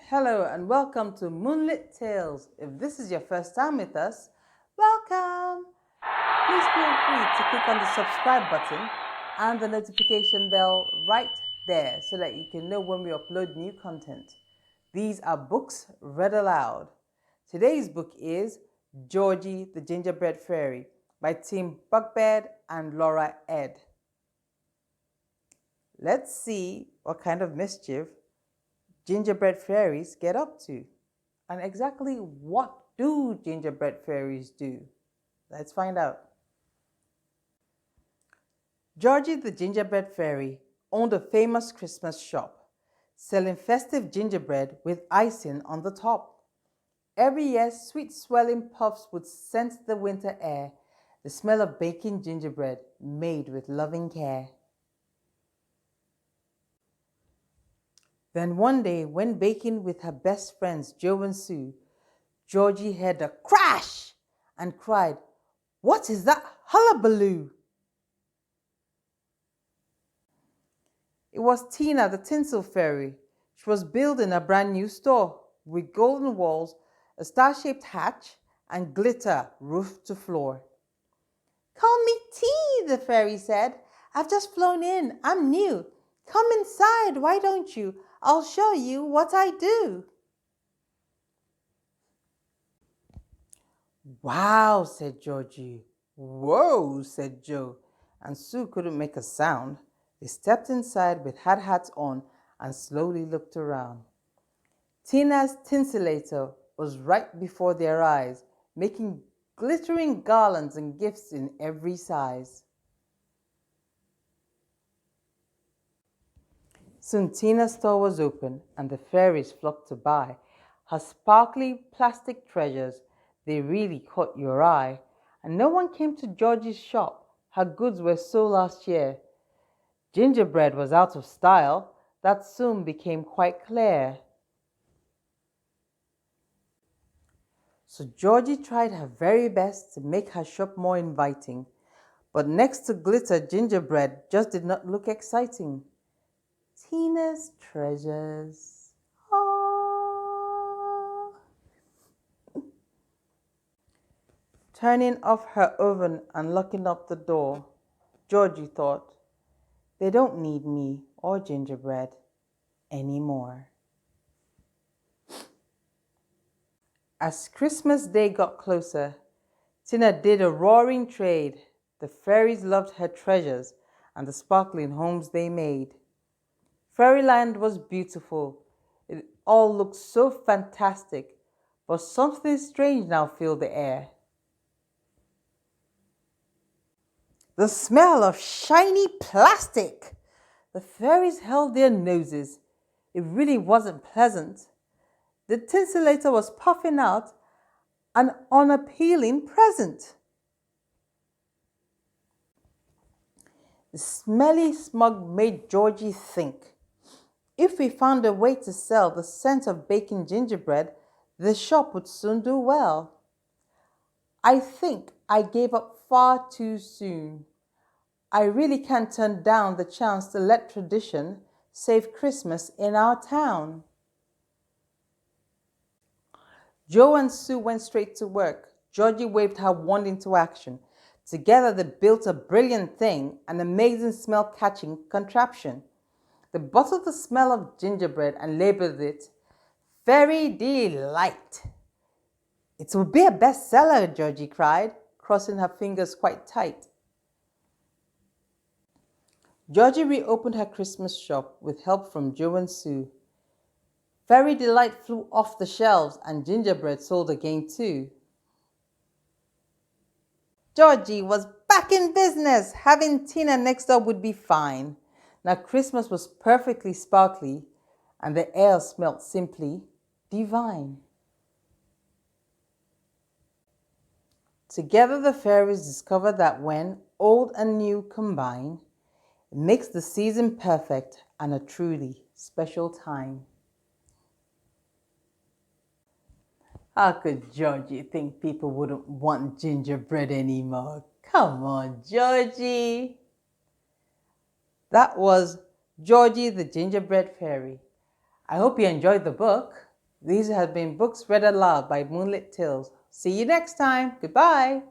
Hello and welcome to Moonlit Tales. If this is your first time with us, welcome! Please feel free to click on the subscribe button and the notification bell right there so that you can know when we upload new content. These are books read aloud. Today's book is Georgie the Gingerbread Fairy by Team Bugbird and Laura Ed. Let's see what kind of mischief gingerbread fairies get up to. And exactly what do gingerbread fairies do? Let's find out. Georgie the Gingerbread Fairy owned a famous Christmas shop, selling festive gingerbread with icing on the top. Every year, sweet swelling puffs would scent the winter air, the smell of baking gingerbread made with loving care. Then one day, when baking with her best friends Joe and Sue, Georgie heard a crash and cried, "What is that hullabaloo?" It was Tina the Tinsel Fairy. She was building a brand new store with golden walls, a star-shaped hatch, and glitter roof to floor. "Call me T," the fairy said. "I've just flown in. I'm new. Come inside, why don't you? I'll show you what I do." "Wow," said Georgie. "Whoa," said Joe, and Sue couldn't make a sound. They stepped inside with hats on and slowly looked around. Tina's tinselator was right before their eyes, making glittering garlands and gifts in every size. Soon Tina's store was open and the fairies flocked to buy her sparkly plastic treasures. They really caught your eye, and no one came to Georgie's shop. Her goods were sold last year. Gingerbread was out of style. That soon became quite clear. So Georgie tried her very best to make her shop more inviting, but next to glitter, gingerbread just did not look exciting. Tina's treasures. Aww. Turning off her oven and locking up the door, Georgie thought, "They don't need me or gingerbread anymore." As Christmas Day got closer, Tina did a roaring trade. The fairies loved her treasures and the sparkling homes they made. Fairyland was beautiful. It all looked so fantastic, but something strange now filled the air. The smell of shiny plastic. The fairies held their noses. It really wasn't pleasant. The tinselator was puffing out an unappealing present. The smelly smog made Georgie think, if we found a way to sell the scent of baking gingerbread, the shop would soon do well. I think I gave up far too soon. I really can't turn down the chance to let tradition save Christmas in our town. Joe and Sue went straight to work. Georgie waved her wand into action. Together they built a brilliant thing, an amazing smell-catching contraption. They bottled the smell of gingerbread and labeled it Fairy Delight. "It will be a bestseller," Georgie cried, crossing her fingers quite tight. Georgie reopened her Christmas shop with help from Joe and Sue. Fairy Delight flew off the shelves and gingerbread sold again too. Georgie was back in business. Having Tina next door would be fine. Now Christmas was perfectly sparkly and the air smelt simply divine. Together the fairies discovered that when old and new combine, it makes the season perfect and a truly special time. How could Georgie think people wouldn't want gingerbread anymore? Come on, Georgie. That was Georgie the Gingerbread Fairy. I hope you enjoyed the book. These have been books read aloud by Moonlit Tales. See you next time. Goodbye.